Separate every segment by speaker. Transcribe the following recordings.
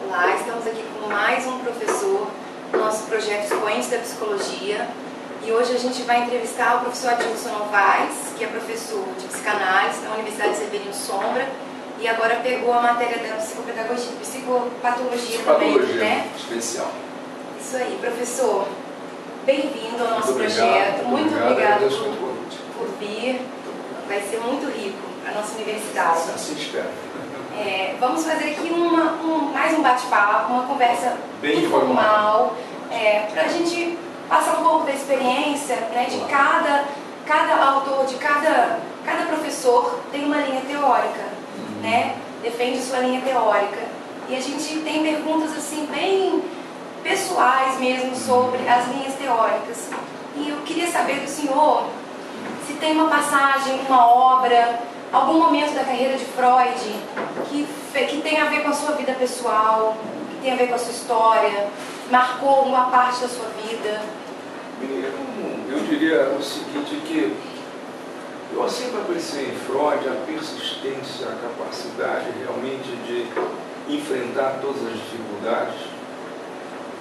Speaker 1: Olá, estamos aqui com mais um professor do nosso projeto Expoentes da Psicologia e hoje a gente vai entrevistar o professor Adilson Novaes, que é professor de psicanálise na Universidade Severino Sombra e agora pegou a matéria da psicopedagogia, psicopatologia também, né?
Speaker 2: Especial.
Speaker 1: Isso aí, professor. Bem-vindo ao nosso
Speaker 2: Muito
Speaker 1: projeto. Muito obrigado por vir. Vai ser muito rico para a nossa universidade.
Speaker 2: Assim espero.
Speaker 1: Vamos fazer aqui mais um bate-papo, uma conversa
Speaker 2: bem
Speaker 1: informal, para a gente passar um pouco da experiência, né, de cada autor, de cada professor tem uma linha teórica, né, defende sua linha teórica. E a gente tem perguntas assim bem pessoais mesmo sobre as linhas teóricas. E eu queria saber do senhor se tem uma passagem, uma obra, algum momento da carreira de Freud que tem a ver com a sua vida pessoal, que tem a ver com a sua história, marcou uma parte da sua vida.
Speaker 2: Eu diria o seguinte, que eu sempre apreciei em Freud a persistência, a capacidade realmente de enfrentar todas as dificuldades.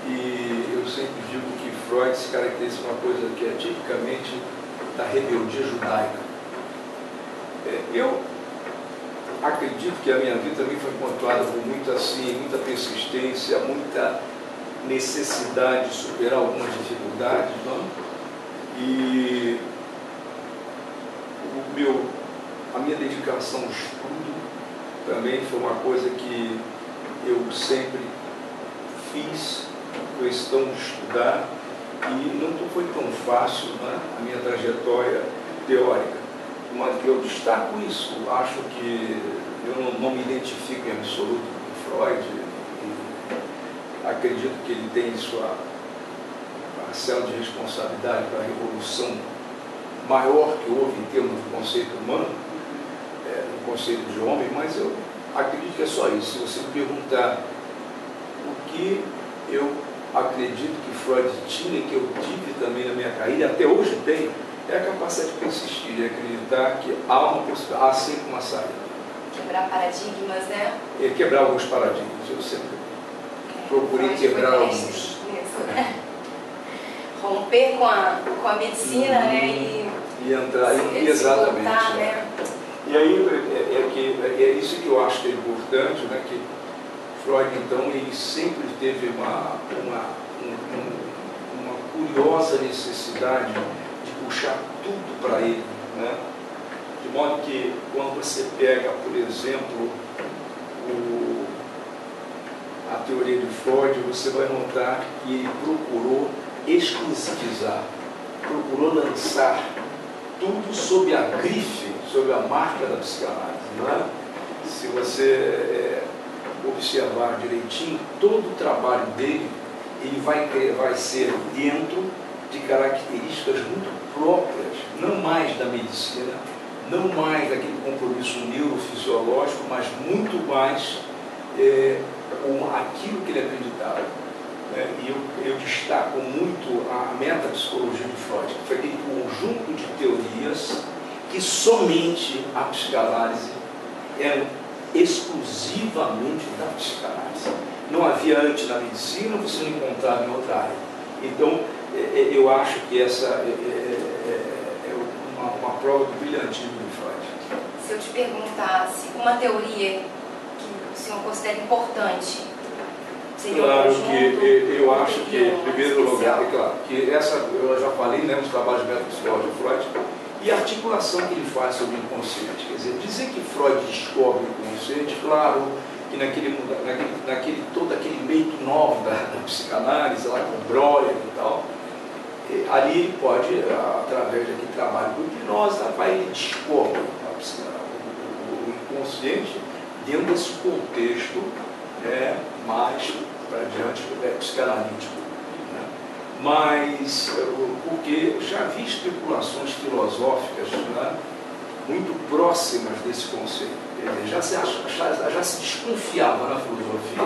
Speaker 2: E eu sempre digo que Freud se caracteriza por uma coisa que é tipicamente da rebeldia judaica. Eu acredito que a minha vida também foi pontuada por muita persistência, muita necessidade de superar algumas dificuldades, não? E a minha dedicação ao estudo também foi uma coisa que eu sempre fiz, questão de estudar, e não foi tão fácil, né, a minha trajetória teórica. Mas eu destaco isso, acho que eu não me identifico em absoluto com Freud, e acredito que ele tem sua parcela de responsabilidade para a revolução maior que houve em termos do conceito humano, do conceito de homem, mas eu acredito que é só isso. Se você me perguntar o que eu acredito que Freud tinha, que eu tive também na minha carreira, e até hoje tenho, é a capacidade de persistir, de acreditar que há uma possibilidade, há sempre uma saída.
Speaker 1: Quebrar paradigmas, né?
Speaker 2: Quebrar alguns paradigmas, eu sempre procurei quebrar alguns.
Speaker 1: Romper com a medicina, né?
Speaker 2: E entrar, exatamente.
Speaker 1: Voltar, né?
Speaker 2: E aí é isso que eu acho que é importante, né? Que Freud, então, ele sempre teve uma curiosa necessidade de puxar tudo para ele, né? De modo que, quando você pega, por exemplo, a teoria de Freud, você vai notar que ele procurou exclusivizar, procurou lançar tudo sob a grife, sob a marca da psicanálise, não é? Se você observar direitinho, todo o trabalho dele, ele vai ser dentro de características muito próprias, não mais da medicina, não mais daquele compromisso neurofisiológico, mas muito mais aquilo que ele acreditava. E eu destaco muito a metapsicologia de Freud, que foi aquele conjunto de teorias que somente a psicanálise era exclusivamente da psicanálise. Não havia antes na medicina, você não encontrava em outra área. Então, eu acho que essa é uma prova do brilhantismo de Freud.
Speaker 1: Se eu te perguntasse uma teoria que o senhor considera importante, seria
Speaker 2: claro
Speaker 1: um
Speaker 2: que eu acho que, em primeiro
Speaker 1: especial.
Speaker 2: lugar, claro, que essa eu já falei, né, nos trabalhos de metapsicologia de Freud, e a articulação que ele faz sobre o inconsciente. Quer dizer, dizer que Freud descobre o inconsciente, claro, que todo aquele meio novo da psicanálise, lá com Breuer e tal, ali ele pode, através daquele trabalho do hipnose, ele descobre o inconsciente dentro desse contexto mais para diante psicanalítico. Né? Mas, porque já vi especulações filosóficas, né, muito próximas desse conceito. Já se desconfiava na filosofia,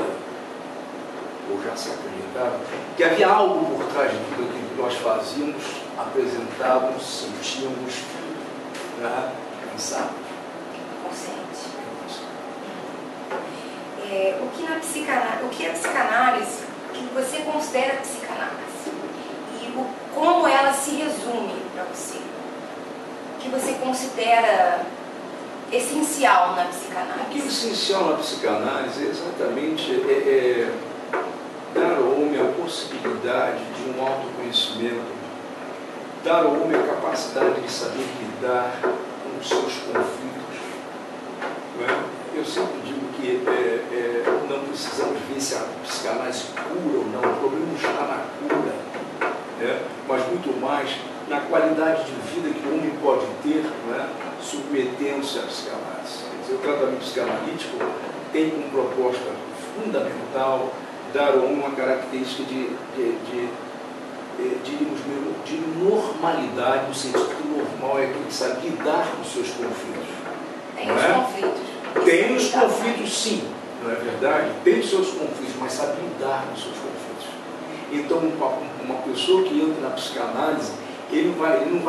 Speaker 2: ou já se acreditava, que havia algo por trás de tudo aquilo que nós fazíamos, apresentávamos, sentíamos, né, pensávamos.
Speaker 1: Consciente. o que é psicanálise, o que você considera psicanálise e como ela se resume para você, o que você considera essencial na psicanálise.
Speaker 2: O que é essencial na psicanálise é exatamente dar ao homem a possibilidade de um autoconhecimento, dar ao homem a capacidade de saber lidar com os seus conflitos. Não é? Eu sempre digo que não precisamos ver se a psicanálise cura ou não, o problema não está na cura, né? Mas muito mais na qualidade de vida que o homem pode ter, não é? Submetendo-se à psicanálise. Quer dizer, o tratamento psicanalítico tem como proposta fundamental dar ao homem uma característica de normalidade, no sentido que normal é aquele que sabe lidar com os seus conflitos.
Speaker 1: Tem os conflitos.
Speaker 2: Tem os conflitos, sim, não é verdade? Tem os seus conflitos, mas sabe lidar com os seus conflitos. Então, uma pessoa que entra na psicanálise, ele não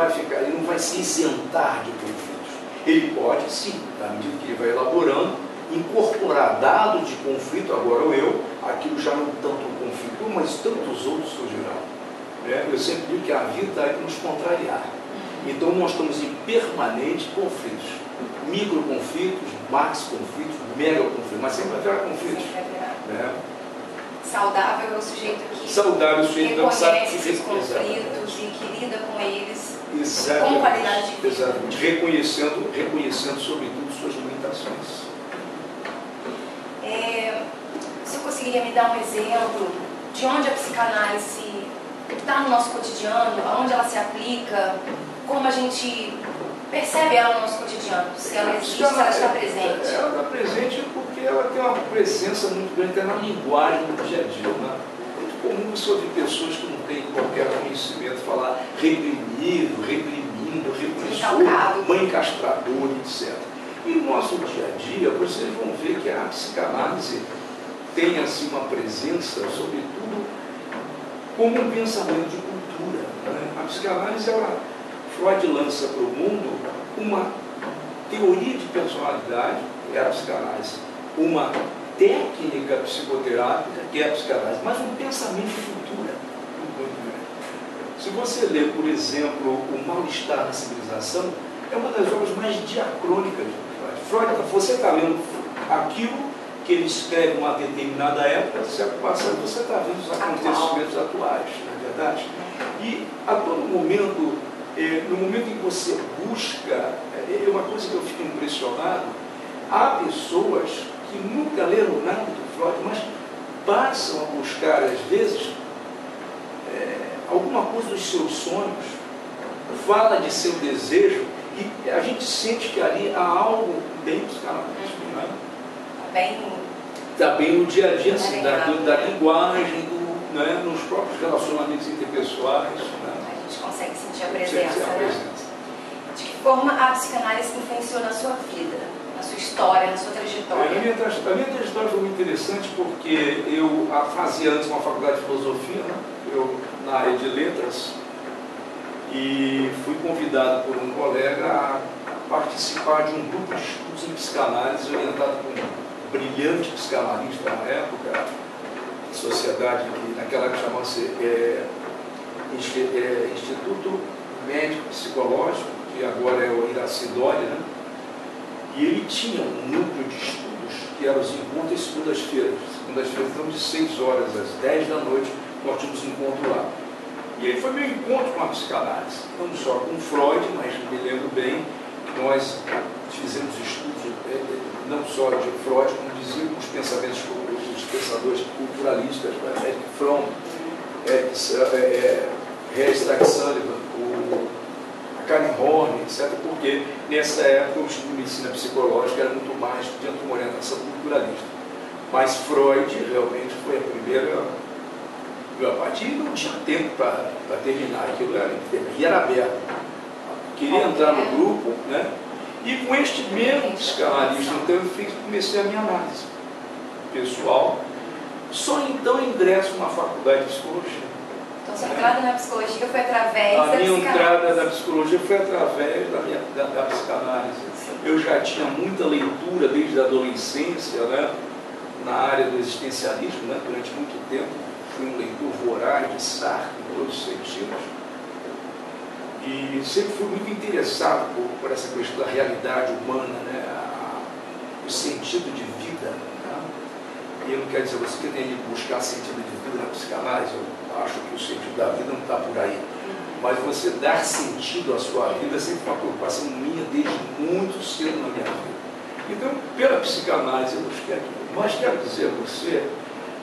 Speaker 2: vai se isentar de conflitos. Ele pode, sim, na medida que ele vai elaborando, incorporar dados de conflito, agora aquilo já não tanto o conflito, mas tantos outros surgirão. Eu sempre digo que a vida está aí para nos contrariar. Então nós estamos em permanentes conflitos. Microconflitos, maxi-conflitos, mega-conflitos, mas sempre vai virar conflitos.
Speaker 1: Saudável é o sujeito que
Speaker 2: reconhece
Speaker 1: esses conflitos e que lida com eles com qualidade de vida.
Speaker 2: Exatamente. Reconhecendo sobretudo suas limitações.
Speaker 1: Você conseguiria me dar um exemplo de onde a psicanálise está no nosso cotidiano, aonde ela se aplica, como a gente percebe ela no nosso cotidiano, se ela existe, se ela está presente?
Speaker 2: Ela está presente porque ela tem uma presença muito grande na linguagem do dia a dia. Né? É muito comum você ouvir pessoas que não têm qualquer conhecimento falar reprimindo, repressor, mãe castradora, etc. E no nosso dia a dia, vocês vão ver que a psicanálise tem assim uma presença, sobretudo, como um pensamento de cultura. Né? A psicanálise, Freud lança para o mundo uma teoria de personalidade, que é a psicanálise, uma técnica psicoterápica, que é a psicanálise, mas um pensamento de cultura. Se você ler, por exemplo, O Mal-Estar na Civilização, é uma das obras mais diacrônicas de Freud. Você está lendo aquilo que ele escreve em uma determinada época, século passado, você está vendo os acontecimentos atuais, não é verdade? E a todo momento, no momento em que você busca, é uma coisa que eu fico impressionado, há pessoas que nunca leram nada do Freud, mas passam a buscar, às vezes, alguma coisa dos seus sonhos, fala de seu desejo, e a gente sente que ali há algo bem psicanalítico, não é? Está bem no dia a dia, assim, da linguagem, né, nos próprios relacionamentos interpessoais. Né?
Speaker 1: A gente consegue sentir a presença. Né? De que forma a psicanálise influenciou na sua vida, na sua história, na sua trajetória?
Speaker 2: A minha trajetória foi muito interessante porque eu fazia antes uma faculdade de filosofia, né? Eu na área de letras, e fui convidado por um colega a participar de um grupo de estudos em psicanálise orientado por um brilhante psicanalista na época, sociedade que naquela época chamava-se Instituto Médico Psicológico, que agora é o Iracidória, né? E ele tinha um núcleo de estudos que eram os encontros segundas-feiras. Segundas-feiras, então, de 6 horas às 10 da noite, nós tínhamos um encontro lá. E aí foi meu encontro com a psicanálise, não só com Freud, mas me lembro bem que nós fizemos estudos não só de Freud, como dizia, com os pensamentos, os pensadores culturalistas, Eric Fromm, Stag Sullivan, a Karen Horney, etc., porque nessa época o estudo de medicina psicológica era muito mais dentro de uma orientação culturalista. Mas Freud realmente foi a primeira. A partir não tinha tempo para terminar, aquilo era aberto. Queria entrar no grupo, né? E com este mesmo psicanalista, então eu comecei a minha análise pessoal. Só então ingresso na faculdade de psicologia.
Speaker 1: Então sua entrada na psicologia foi através da
Speaker 2: psicanálise? A minha entrada na psicologia foi através da psicanálise. Eu já tinha muita leitura desde a adolescência, né? na área do existencialismo, né? Durante muito tempo fui um leitor voraz de Sartre em todos os sentidos, e sempre fui muito interessado por essa questão da realidade humana, né? O sentido de vida, né? E eu não quero dizer a você que tem que buscar sentido de vida na psicanálise, eu acho que o sentido da vida não está por aí, mas você dar sentido à sua vida é sempre uma preocupação minha desde muito cedo na minha vida. Então, pela psicanálise eu busquei aquilo. Mas quero dizer a você,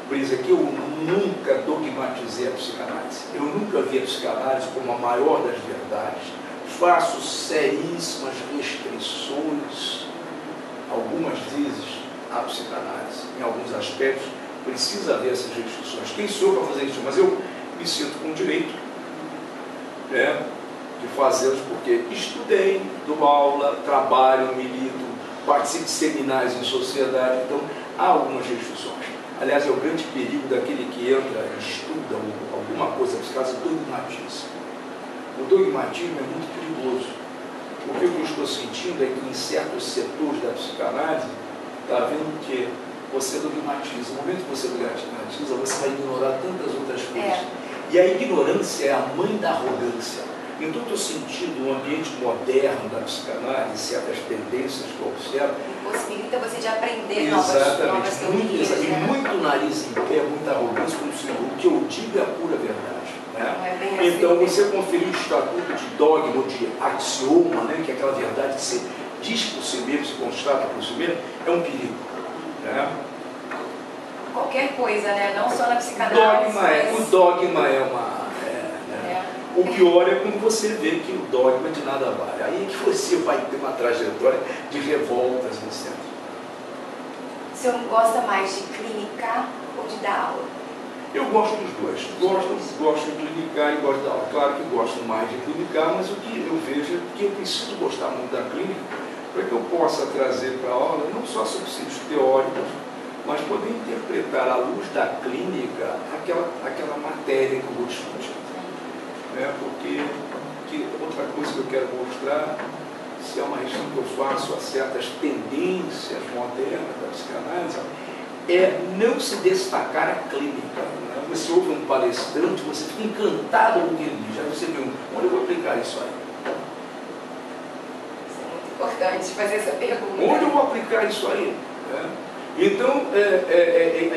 Speaker 2: Brisa, que eu nunca dogmatizei a psicanálise. Eu nunca vi a psicanálise como a maior das verdades. Faço seríssimas restrições, algumas vezes, à psicanálise. Em alguns aspectos, precisa haver essas restrições. Quem sou eu para fazer isso? Mas eu me sinto com direito, né, de fazê-los, porque estudei, dou aula, trabalho, milito, participo de seminários em sociedade, então há algumas restrições. Aliás, é o grande perigo daquele que entra e estuda alguma coisa psicanálise, o dogmatismo. O dogmatismo é muito perigoso, porque o que eu estou sentindo é que em certos setores da psicanálise está vendo que você dogmatiza. No momento que você dogmatiza, você vai ignorar tantas outras coisas. E a ignorância é a mãe da arrogância. Então, estou sentindo um ambiente moderno da psicanálise, certas tendências que eu observo.
Speaker 1: Possibilita você de aprender novas teorias.
Speaker 2: E muito nariz em pé, muita arrogância, como se o que eu digo é a pura verdade. Né? Então, assim, você conferir o estatuto de dogma ou de axioma, né, que é aquela verdade que você diz por si mesmo, se constata por si mesmo, é um perigo. Né?
Speaker 1: Qualquer coisa, né? Não só na psicanálise.
Speaker 2: O dogma é uma... O pior é quando você vê que o dogma de nada vale. Aí é que você vai ter uma trajetória de revoltas no centro.
Speaker 1: O senhor gosta mais de clinicar ou de dar aula?
Speaker 2: Eu gosto dos dois. Gosto de clinicar e gosto de dar aula. Claro que gosto mais de clinicar, mas o que eu vejo é que eu preciso gostar muito da clínica para que eu possa trazer para a aula não só subsídios teóricos, mas poder interpretar à luz da clínica aquela matéria que eu vou discutir. Porque outra coisa que eu quero mostrar, se é uma questão que eu faço a certas tendências modernas da psicanálise, é não se destacar a clínica. Né? Você ouve um palestrante, você fica encantado com o que ele diz. Aí você vê, onde eu vou aplicar isso aí?
Speaker 1: Isso é muito importante fazer essa pergunta.
Speaker 2: Onde eu vou aplicar isso aí? Então,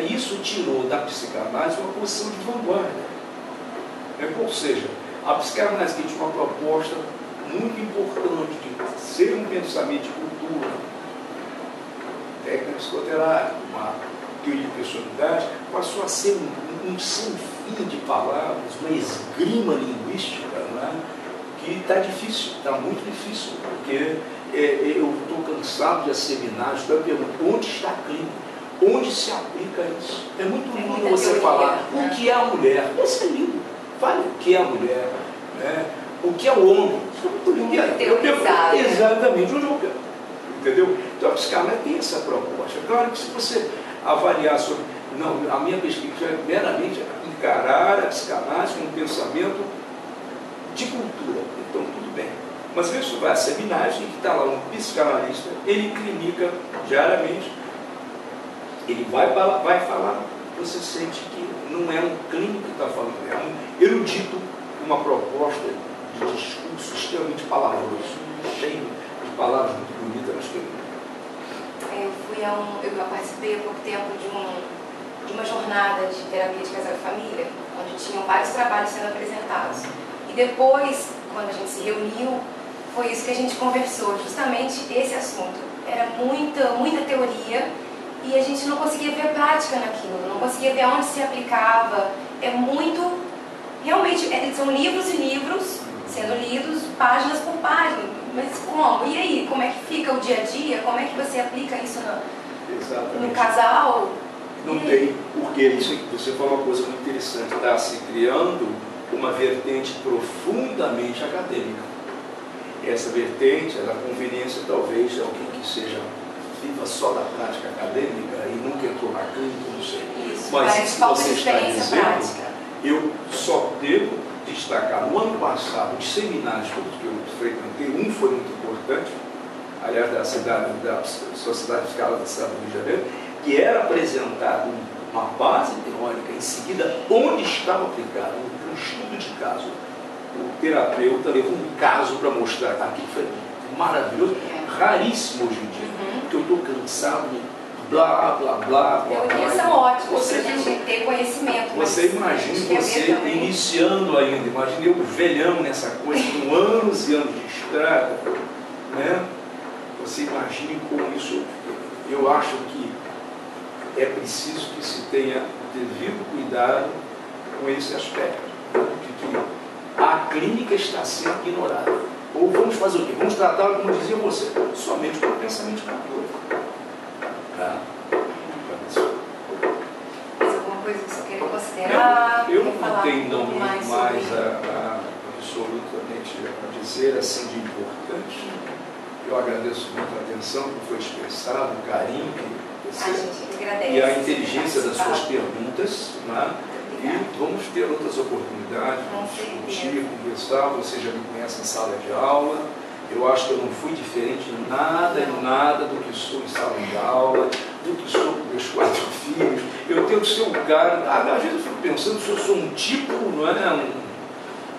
Speaker 2: isso tirou da psicanálise uma posição de vanguarda. Ou seja, a psicanálise que tinha uma proposta muito importante de ser um pensamento de cultura, técnica psicoterápica, uma teoria de personalidade, passou a ser um sem fim de palavras, uma esgrima linguística, né, que está difícil, está muito difícil, porque eu estou cansado de seminários, então eu pergunto, onde está a clínica? Onde se aplica isso? É muito lindo você falar o que é a mulher. Isso é lindo. Fale o que é a mulher, né? O que é o homem. Isso é muito lindo. Exatamente, onde eu quero. Entendeu? Então a psicanálise tem essa proposta. Claro que se você avaliar sobre... Não, a minha perspectiva é meramente encarar a psicanálise como um pensamento de cultura. Então tudo bem. Mas se você vai a seminários em que está lá um psicanalista, ele clinica diariamente, ele vai falar, você sente que não é um clínico que está falando, é um erudito, uma proposta de discurso extremamente palavroso, cheio de palavras muito bonitas, mas que
Speaker 1: eu participei há pouco tempo de uma jornada de terapia de casal e família, onde tinham vários trabalhos sendo apresentados. E depois, quando a gente se reuniu, foi isso que a gente conversou, justamente esse assunto. Era muita teoria, e a gente não conseguia ver prática naquilo, não conseguia ver onde se aplicava. É muito, realmente, são livros e livros sendo lidos, páginas por página, mas como? E aí, como é que fica o dia a dia? Como é que você aplica isso no casal?
Speaker 2: Não tem, porque isso que você falou uma coisa muito interessante, está se criando uma vertente profundamente acadêmica. Essa vertente, a conveniência talvez é alguém que seja viva só da prática acadêmica e nunca entrou na clínica, não sei.
Speaker 1: Isso,
Speaker 2: mas isso que você está dizendo,
Speaker 1: prática.
Speaker 2: Eu só devo destacar, no ano passado, os seminários todos que eu frequentei, um foi muito importante, aliás, da Sociedade Psicanálise da cidade do Rio de Janeiro, que era apresentado uma base teórica, em seguida, onde estava aplicado um estudo de caso. O terapeuta levou um caso para mostrar, aquilo foi maravilhoso, raríssimo hoje em dia, porque eu estou cansado de blá, blá, blá, blá.
Speaker 1: Teorias são ótimas para a gente ter conhecimento.
Speaker 2: Você imagina você iniciando ainda, imagina eu velhão nessa coisa, com anos e anos de estrada, né? Você imagine como isso, eu acho que é preciso que se tenha devido cuidado com esse aspecto, de que a clínica está sendo ignorada. Ou vamos fazer o quê? Vamos tratar, como dizia você, somente com o pensamento católico. Tá?
Speaker 1: Mas alguma coisa que você queira considerar?
Speaker 2: Eu não tenho não muito mais absolutamente a dizer assim de importante. Eu agradeço muito a atenção que foi expressada, o carinho que você e a inteligência das suas perguntas, né? E vamos ter outras oportunidades de discutir, conversar. Você já me conhece em sala de aula. Eu acho que eu não fui diferente em nada do que sou em sala de aula, do que sou com meus 4 filhos. Eu tenho que ser um cara. Às vezes eu fico pensando se eu sou um tipo, não é?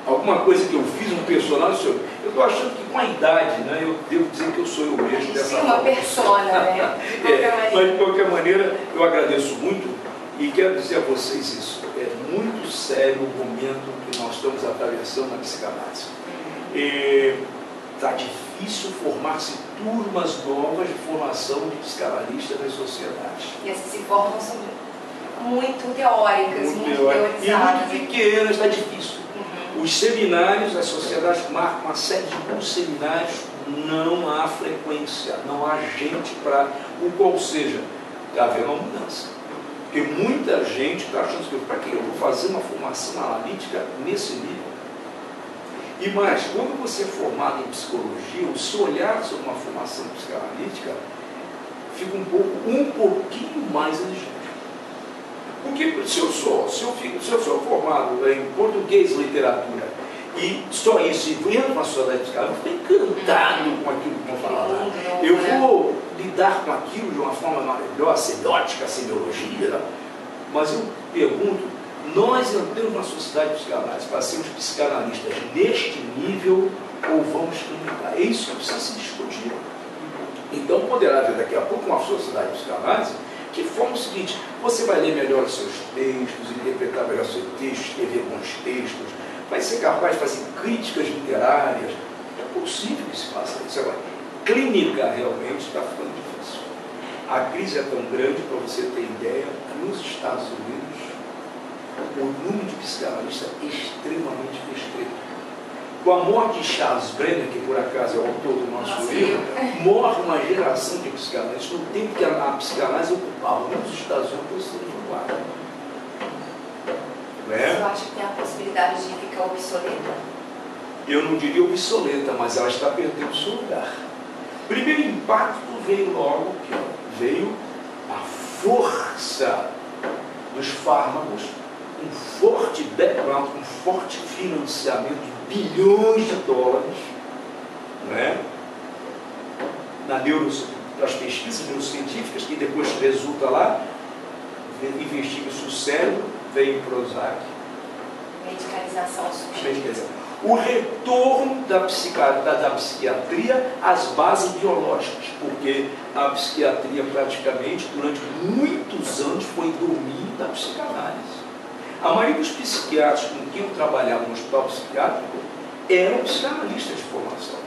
Speaker 2: Alguma coisa que eu fiz, um personagem. Eu estou achando que com a idade, né, eu devo dizer que eu sou eu mesmo dessa forma.
Speaker 1: Uma persona, né?
Speaker 2: Mas de qualquer maneira, eu agradeço muito e quero dizer a vocês isso. É muito sério o momento que nós estamos atravessando na psicanálise. Está difícil formar-se turmas novas de formação de psicanalistas nas sociedades.
Speaker 1: E as que se formam são muito teóricas, muito teorizadas.
Speaker 2: E muito pequenas, está difícil. Os seminários, as sociedades marcam uma série de bons seminários, não há frequência, não há gente para o qual seja, está havendo uma mudança. Porque muita gente está achando que para quê? Eu vou fazer uma formação analítica nesse nível. E mais, quando você é formado em psicologia, o seu olhar sobre uma formação psicanalítica fica um pouquinho mais exigente. Porque se eu sou formado em português, literatura, e só isso, e entro na sociedade psicanalítica, eu fico encantado com aquilo que vão falar lá. Eu vou lidar com aquilo de uma forma maravilhosa, semiótica, semiologia, mas eu pergunto, nós entramos na sociedade psicanalítica para sermos psicanalistas neste nível ou vamos clinicar? É isso que precisa se discutir. Então poderá haver daqui a pouco uma sociedade psicanálise que forma o seguinte: você vai ler melhor os seus textos, interpretar melhor os seus textos, escrever bons textos, vai ser capaz de fazer críticas literárias. É possível que se faça isso. Agora, clínica realmente está ficando difícil. A crise é tão grande, para você ter ideia, nos Estados Unidos, o número de psicanalistas é extremamente restrito. Com a morte de Charles Brenner, que por acaso é o autor do nosso livro, morre uma geração de psicanalistas no tempo que a psicanálise ocupava nos Estados Unidos no lugar.
Speaker 1: Eu acho que tem a possibilidade de ficar obsoleta.
Speaker 2: Eu não diria obsoleta, mas ela está perdendo o seu lugar. Primeiro impacto veio logo, que veio a força dos fármacos, um forte background, um forte financiamento de bilhões de dólares, né, nas pesquisas neurocientíficas, que depois resulta lá, investiga-se o cérebro, vem o Prozac.
Speaker 1: Medicalização subjetiva.
Speaker 2: O retorno da psiquiatria às bases biológicas, porque a psiquiatria praticamente durante muitos anos foi domínio da psicanálise. A maioria dos psiquiatras com quem eu trabalhava no hospital psiquiátrico eram psicanalistas de formação.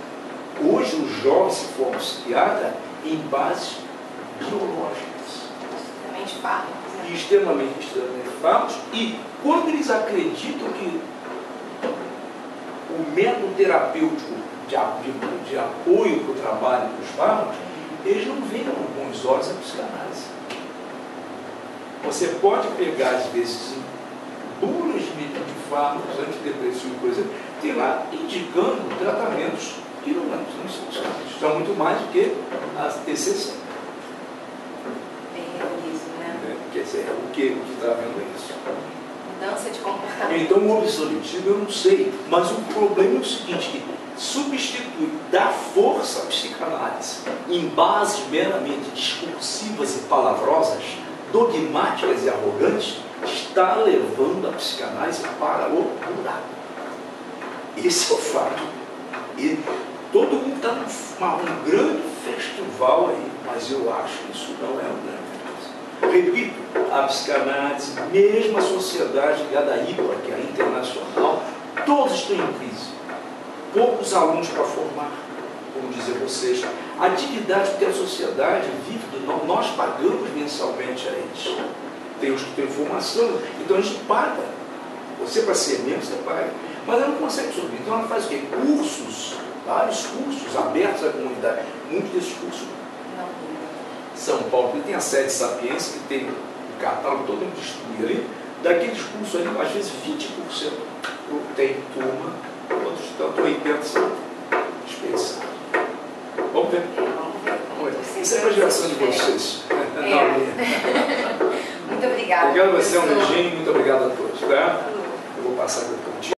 Speaker 2: Hoje os jovens se formam psiquiatra em bases biológicas.
Speaker 1: Extremamente fármacos.
Speaker 2: Extremamente fármacos. E quando eles acreditam que o método terapêutico de apoio para o trabalho dos fármacos, eles não veem com bons olhos a psicanálise. Você pode pegar, às vezes, bulas de fármacos antidepressivos, por exemplo, tem lá indicando tratamentos que não são psicanalíticos. São muito mais do que a TCC.
Speaker 1: Bem realismo, né?
Speaker 2: Quer dizer, o que está vendo é isso.
Speaker 1: mudança de comportamento.
Speaker 2: Então o obsoletismo eu não sei, mas o problema é o seguinte, que substitui, dá força à psicanálise em bases meramente discursivas e palavrosas, dogmáticas e arrogantes, está levando a psicanálise para o buraco. Esse é o fato. E todo mundo está num grande festival aí, mas eu acho que isso não é um grande festival. Repito, a psicanálise, mesmo a sociedade ligada à IPA, que é a internacional, todos estão em crise. Poucos alunos para formar, como dizer vocês. A atividade que a sociedade vive, nós pagamos mensalmente a eles. Tem os que têm formação, então a gente paga. Você, para ser membro, você paga. Mas ela não consegue subir. Então ela faz o quê? Cursos, vários cursos abertos à comunidade. Muitos desses cursos
Speaker 1: Não.
Speaker 2: São Paulo, que tem a sede Sapiência, que tem o catálogo todo destruído ali. Daqueles cursos ali, às vezes 20% tem turma, outros tanto 80% são dispensados. Vamos ver? Vamos ver. Isso é para a geração de vocês.
Speaker 1: Muito obrigada.
Speaker 2: Obrigado a você, um beijinho, muito obrigado a todos. Tá? Eu vou passar aqui.